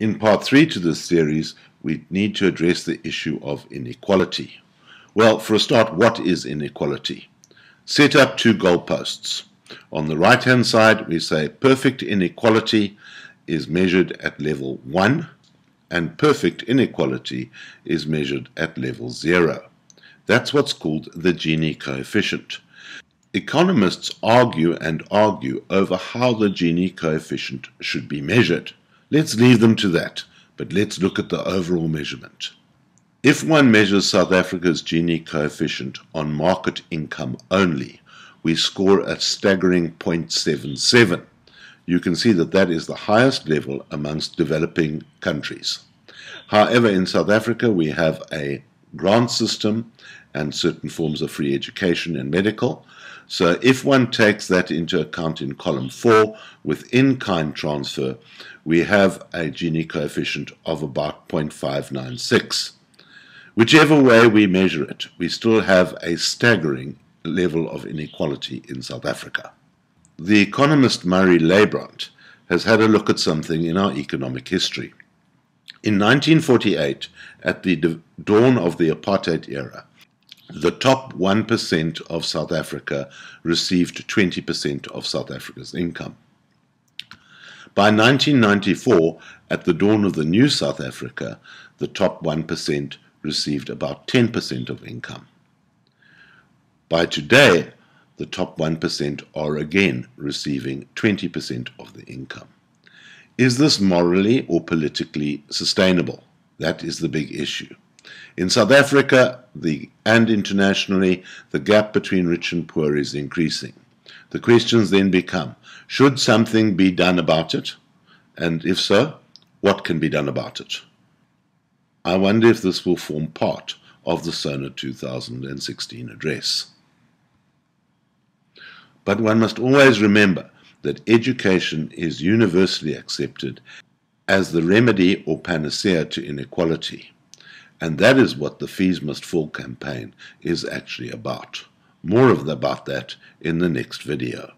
In part 3 to this series, we need to address the issue of inequality. Well, for a start, what is inequality? Set up two goalposts. On the right-hand side, we say perfect inequality is measured at level 1, and perfect inequality is measured at level 0. That's what's called the Gini coefficient. Economists argue and argue over how the Gini coefficient should be measured. Let's leave them to that, but let's look at the overall measurement. If one measures South Africa's Gini coefficient on market income only, we score a staggering 0.77. You can see that that is the highest level amongst developing countries. However, in South Africa we have a grant system and certain forms of free education and medical. So if one takes that into account in column 4 with in-kind transfer, we have a Gini coefficient of about 0.596. Whichever way we measure it, we still have a staggering level of inequality in South Africa. The economist LEIBRAND has had a look at something in our economic history. In 1948, at the dawn of the apartheid era, the top 1% of South Africa received 20% of South Africa's income. By 1994, at the dawn of the new South Africa, the top 1% received about 10% of income. By today, the top 1% are again receiving 20% of the income. Is this morally or politically sustainable? That is the big issue. In South Africa and internationally, the gap between rich and poor is increasing. The questions then become, should something be done about it? And if so, what can be done about it? I wonder if this will form part of the SONA 2016 address. But one must always remember that education is universally accepted as the remedy or panacea to inequality. And that is what the Fees Must Fall campaign is actually about. More about that in the next video.